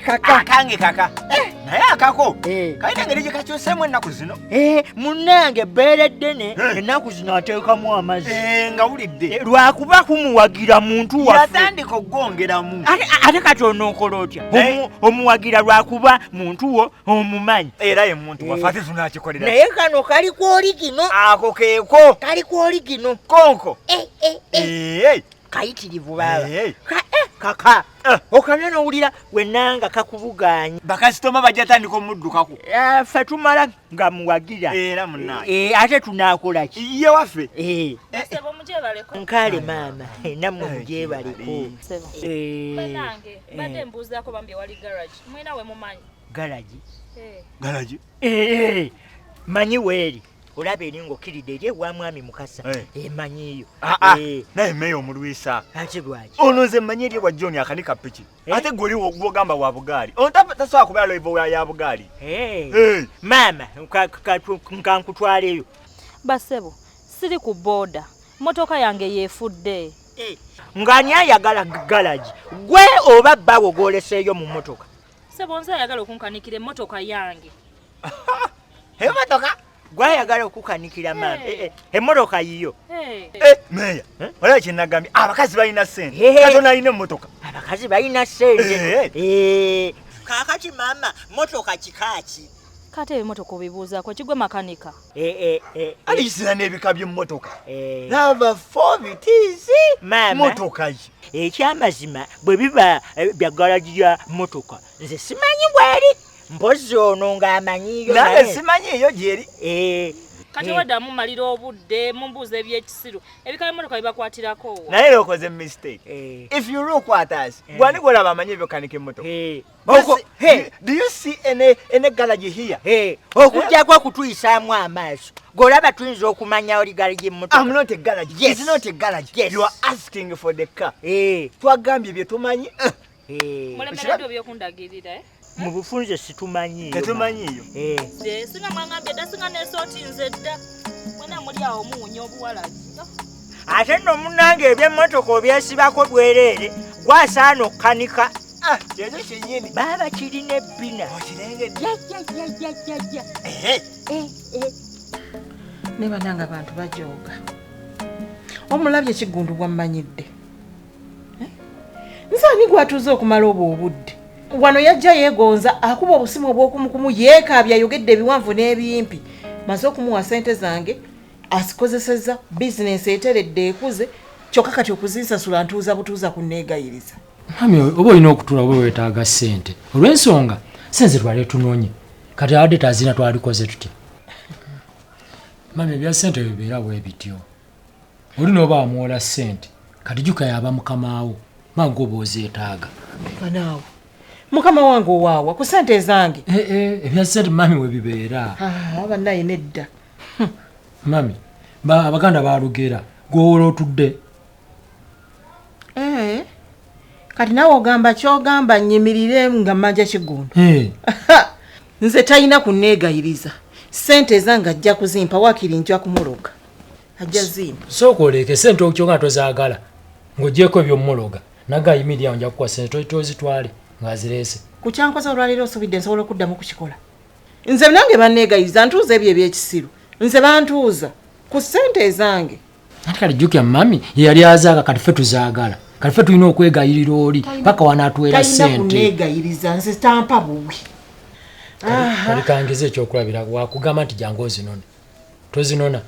kaka kange kaka naye akako kayita ngeri gye kakyuseemu ennaku zino munnange bbeere ddene ennaku zino ateekamu amazzi nga wulidde lwakuba kumuwagira muntu waffe yatandika okugongeramu ate kati onookola otya omuwagira lwakuba muntu wo omumanyi era ye muntu waffe ate tunakikolera naye kano kali kwoli kino ako keeko kali kwoli kino konko kayitirivu baba kaka okanya nowulira wenanga kakubuganya bakasitoma bajja tandika omuddukako ffe tumala nga muwagira era munnaye ate tunakolaki ye waffe nkale maama nammwe mugyebaleko badde mbuuzaako bambi wali garage mwena we mumanyi galagi manyi weeri olaba eri ng'okkiridde eri ewa mwami mukasa emanyiiyo naye meeya omulwisa ate lwaki ono nze mmanyi eri ewa john akanika piki ate gwe oli wogamba wa bugaali ono tasobola kubeera loiva ya bugaali maama nkankutwaleyo basebo siri ku booda motoka yange yeefudde ng'ani ayagala galagi gwe oba bbawo gwoleseeyo mu motoka sebo nze ayagala okunkanikira emmotoka yange emotoka gwayagala okukanikira maama emmotoka yiyo meeya olaba kyenagambye abakazi balina ssente katona alina emmotoka abakazi balina ssente kaakati maama motoka kikaaki kati ebimotoka obibuuzaako kigwe makanika alisira n'ebika by'emmotoka laba 4 bitiizi motoka ki ekyamazima bwe biba bya galagi ya motoka nze simanyi bweri mpozi ono ng'amanyiyo naye simanyi eyo gyeri kati wadda mumalira obudde mumbuuza ebyekisiru ebika by'emmotoka bibakwatirako naye okoze mistake if you look at us gwani gwolaba amanyi ebyokanika emmotoka do you see any garage here okujjako okutuyisaamu amaaso golaba tuyinza okumanya oli galagi emmotoka I'm not a garage it's not a garage you are asking for the car twagambye bye tumanyi mulemeredde ebyokundagirira mu bufunze situmanyiyo tetumanyiyo singa mwangambye dda singa nesooti nze dda mwena muli awo muwunya obuwalagi ate nno munnange ebyemmotoka obyesibako bwereere gwasaana okukanika ekyo kyennyini baaba kirina ebbina okirengedde ne bananga abantu bajooga omulabye ekigundu bwammanyidde nsaani gwatuuze okumala obwo obudde wano yajja yeegonza akuba obusimu obw'okumukumu yeekaabya ayogedde ebiwanvu n'ebimpi maze okumuwa ssente zange azikozesezza bizinensi eteredde ekuze kyokka kati okuzinsasula ntuuza butuuza kunneegayiriza mami oba olina okutula oba weetaaga ssente olw'ensonga senze twali tunoonye kati abadde tazina twalikoze tutya mami ebya ssente bibeera bwe bityo olina oba amuwola ssente kati jjuka yaba mukamaawo mangu oba ozeetaaga kanaawo mukama wange owaawa ku ssente zange ebya ssente mami we bibeera bannaye nedda mami abaganda balugera gwowola otudde kati naawe ogamba kyogamba nyimirire nga mmanja kigundu nze talina kunneegayiriza ssente zange ajja kuzimpa wakiri nja kumuloga ajja zimpa sooka oleeke ssente okyonga tozaagala ng'ogyeko ebyomuloga nagayimiryawo nja kukuwa ssente tozitwale ng'azireese ku kyankoza olwaleero osobidde nsobola okuddamu kukikola nze nange banneegayiriza ntuuza ebyo ebyekisiru nze bantuuza ku ssente zange ate kati jjukya mami yeyali azaaga kati ffe tuzaagala kati ffe tulina okwegayirira oli paka wanaatuwera ssente talina kunneegayiriza nze tampa buwi kali kangiza ekyokulabira wakugamba nti jangu ozinone tozinona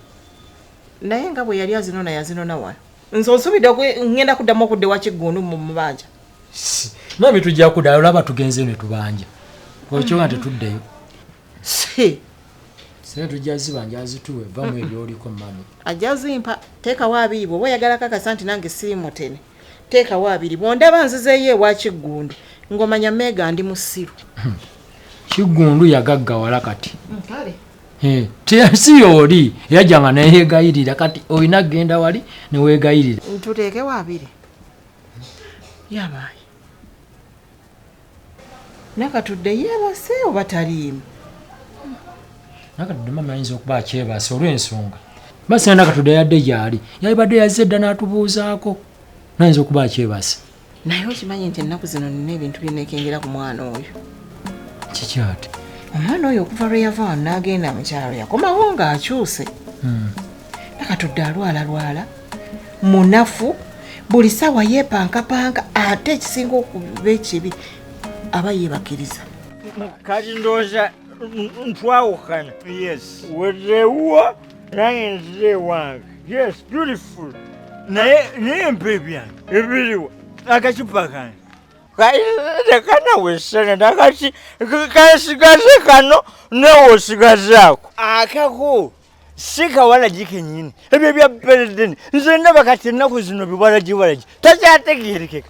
naye nga bwe yali azinona yazinona wano nze onsubidde ngenda kuddamu okudde wa kigundu mu mubanja mami tujja kuddayo olaba tugenze ne tubanja okyo nga tetuddeyo sente tujja zibanja azituwe vamu ebyoliko mami ajja zimpa teekawo abiri bw'oba oyagala kakasa nti nange siri mutene teekawo abiri bw'ondaba nzizeeyo ewa kigundu ng'omanya meega ndi musiru kigundu yagaggawala kati si oli yajjanga neyeegayirira kati olina kgenda wali neweegayirira ntuteekewo abiri yabaayi nakatudde yeebase oba taliimu nakatudde mama ayinza okuba akyebase olw'ensonga base nakatudde yadde gyali yalibadde yazze dda n'atubuuzaako nayinza okuba akyebase naye okimanyi nti ennaku zino nina ebintu byenekengera ku mwana oyo. Kiki ate? Omwana oyo okuva lwe yava wano n'agenda mu kyalo yakomawo ng'akyuse. Nakatudde alwala munafu buli ssaawa yeepankapanka ate ekisinga okuba ekibi aba yeebakiriza. Kati ndowooza ntwawukana. Yes. Wedeewuwo nange nzire wange. Yes, beautiful. Naye empe byange Ebiriwo. akacupa kange tekanawesana nakati kasigaze kano newe osigazaako. akako si kawalagi kenyini ebyo bya beredeni nze ndaba kati ennaku zino biwalagi takyategeerekeka.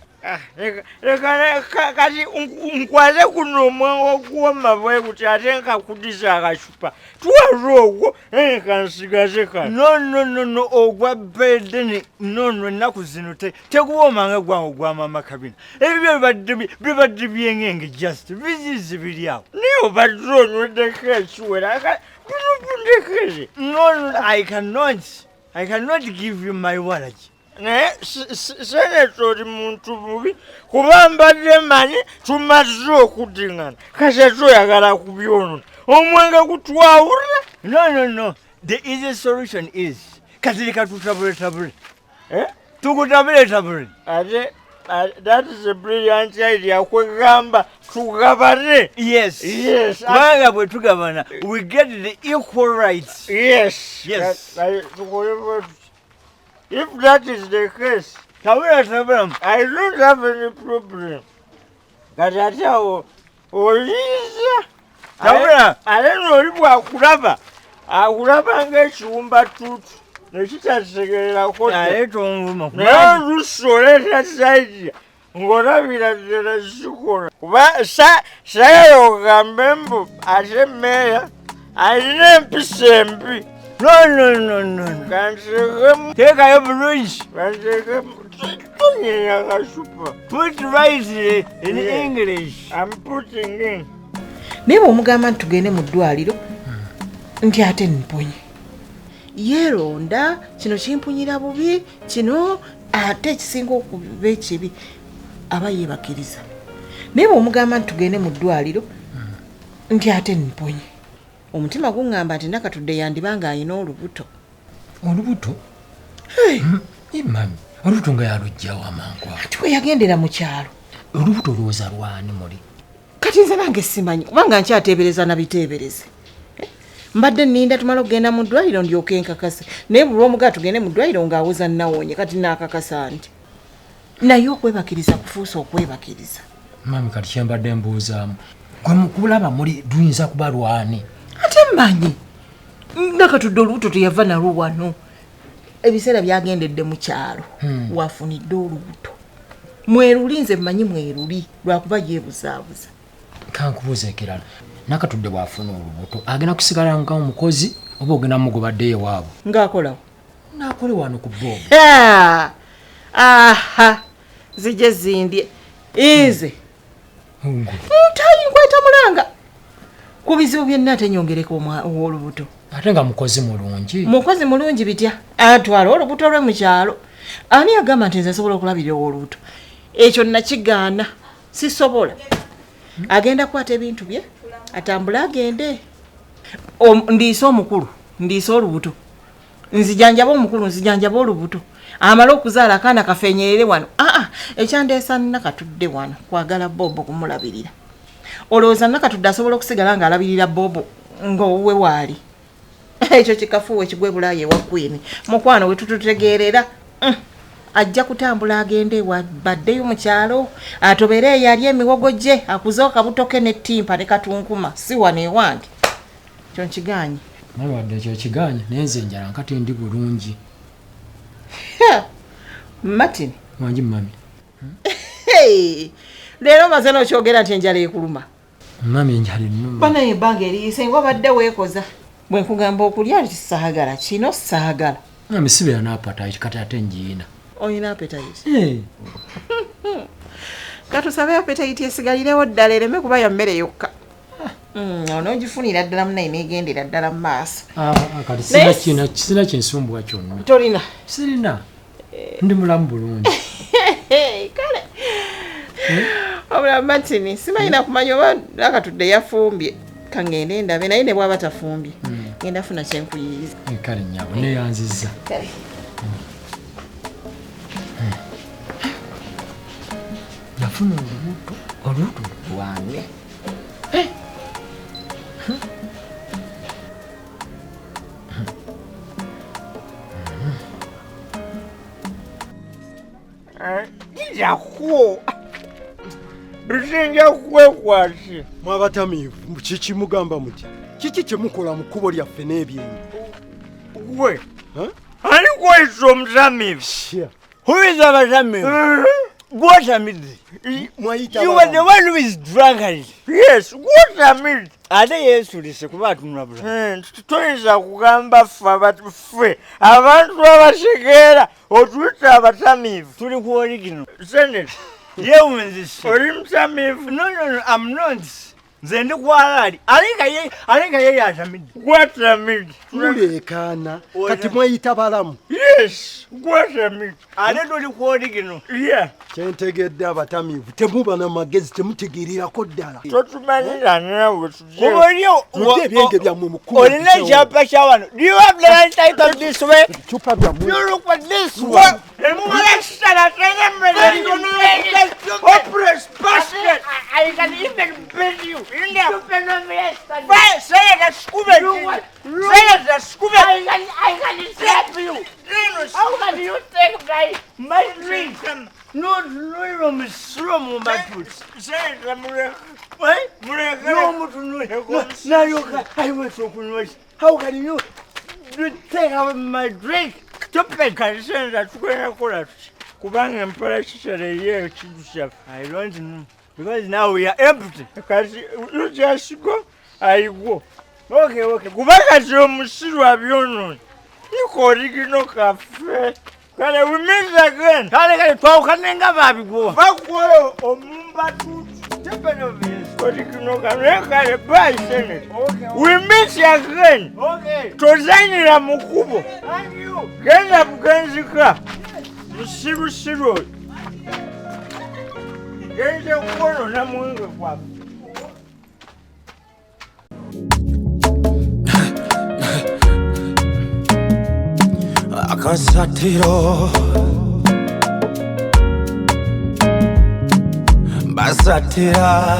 Kati nkwaze kuno omwango okuwoma bwe guti ate nkakudiza akacupa tuwalwe ogwo naye kansigaze kano. No ogwa beredeni nono ennaku zino teguwoomanga gwange ogwamama Kabina ebyo bibadde byengenge just bizizi biri awo naye obadde onweddeko ekiwera bunobundekere. No, I cannot give you my walagi. naye seneta oli muntu bubi kuba mbadde manyi tumaze okuddingana kati toyagala kubyonona omwenge gutwawula. No. The easy solution is katirika tutabule. Tukutabule. ate that is a brilliant idea kwegamba tugabane. Yes. Kubanga bwe tugabana we get the equal rights. Yes. If that is the case, Tabula. I don't have any problem. Kati ate awo oyinza ate n'oli bwakulaba akulaba ng'ekiwumba tuutu nekitategererako Naye tonvuma naye oluusi oleeta saidi ng'olabira ddala zikola kuba sayera ogambe mbu ate meeya alina empisa embi. No. Kantekemu Teekayo bulungi. tunyenya akasupa. Put right in English. I'm putting in. Naye bw'omugamba nti tugende mu ddwaliro nti ate mponye yeeronda kino kimpunyira bubi kino ate ekisinga okuba ekibi aba yeebakiriza. Naye bw'omugamba nti tugende mu ddwaliro nti ate mponye omutima guŋŋamba nti Nakatudde yandibanga alina olubuto. Olubuto? Mami, olubuto nga yalugjawo amangu ago. Kati we yagendera mu kyalo. Olubuto olowooza lwani muli? Kati nze nange simanyi kubanga nkyateebereza na biteebereze. Mbadde nninda tumala okugenda mu ddwaliro ndyoke nkakase naye buli omugaa tugende mu ddwaliro ng'awoza nawonye kati naakakasa nti naye okwebakiriza kufuusa okwebakiriza. Mami kati kyembadde mbuuzaamu gwe mukulaba muli luyinza kuba lwani? Ate mmanyi Nakatudde olubuto teyava nalwo wano ebiseera byagendedde mu kyalo wafunidde olubuto mweruli nze mmanyi mweruli lwakuba yeebuzaabuza. Kankubuuza ekirala Nakatudde bw'afuna olubuto agenda kusigala nga omukozi oba ogenda mugobaddeyo ewaabwe? Ng'akolawo naakole wano ku boobu. Aha zije zindye ize ntayi nkweta mulanga ku bizibu byonna atenyongereko ow'olubuto. Ate nga mukozi mulungi. Mukozi mulungi bitya atwala olubuto lwe mu kyalo ani yagamba nti nze nsobola okulabirira ow'olubuto ekyo nakigaana sisobola. Agenda kukwata ebintu bye atambule agende. Ndiisa omukulu ndiisa olubuto nzijanjaba omukulu nzijanjaba olubuto amala okuzaala akaana kafenyerere wano. Ekyandeesa Nakatudde wano kwagala Bobo kumulabirira. Olowooza Nakatudde asobola okusigala ng'alabirira Bobo ng'owuwe waali. Ekyo kikafuuwa ekigwe Bulaya ewa Queen mukwano we tututegeerera. Ajja kutambula agende ewa baddeyo mu kyalo atobere eyo ali emiwogo gye akuze akabutoke n'ettimpa ne katunkuma si wano ewange. Kyo nkiganye. Naye wadde ekyo kiganye naye nze njala nkati ndi bulungi. Martin. Wangi mami. Leero maze n'okyogera nti enjala ekuluma. Mami enjala ennuma. Banaye ebbanga eriyise ng'obadde weekoza. Bwe nkugamba okulya nti saagala kino saagala. Mami sibeera n'appetite kati ate ngiina. Oyina appetite? Katusabe appetite esigalirewo ddala ereme kuba ya mmere yokka. Onoogifunira ddala munaye neegendera ddala mu maaso. Kati sina kinsumbuwa kyonna. Tolina? Sirina. Ndi mulamu bulungi. Kale Wabula Martin simanyi kumanya oba akatudde yafumbye kangende ndabe naye ne bwaba tafumbye ngenda funa kyenkuyiza kale nnyabo neyanzizza yafuna olubuto lwange Yaho. Rusinja kwekwasi. Mwabatamivu kiki mugamba muti? Kiki kyemukola mu kkubo lyaffe n'ebyenyi? Gwe. Ani kwesa omutamivu? Who is abatamivu? Gwotamizi. You were the one who is drunkard. Yes, gwotamizi. Ate yeesulise kuba atunula bula. Toyinza kugamba ffe abantu abasegeera otuyita abatamivu. Tuli ku original. Senator. Yeewunzise. Oli mutamivu. No, I'm not. Nze ndi kwalaali. Alinga ye yatamidde. Gwotamizi. Muleekaana. Kati mweyita balamu. Yes, gwotamizi. Ate tuli ku original. Yeah. Kyentegedde abatamivu temuba na magezi temutegeererako ddala. Totumanyira naawe Kuba oliyo ebyenge byammwe mu kkubo. olina ekyapa kya wano. Do you have the right title this way? Ebicupa byammwe. You look at this one. Hopeless basket. I can even beat you. Say the scuba. Say the scuba. I can slap you. How can you take my drink? No, slow moment. Say the murek. What? Murek. Now you can. I was so confused. How can you take out my drink? Stupid. Kansenza tukwenda kola kubanga mpala kisere ye ekintu kyaffe. I don't know. Because now we are empty. Kasi you just go. I go. Okay. Kubanga omusiru abyonoonye. Iko original cafe. Kale we meet again. Kale twawukane nga baabigwa. Bakuwa omumba tutu. Stupid of this. Original cafe. Kale bye Senator. Okay. We meet again. Okay. Tozanyira mu kkubo. And you. Genda bugenzika. Musirusiru oyo. Genze kuwonona mwenge gwaffe. Akasatiro basatira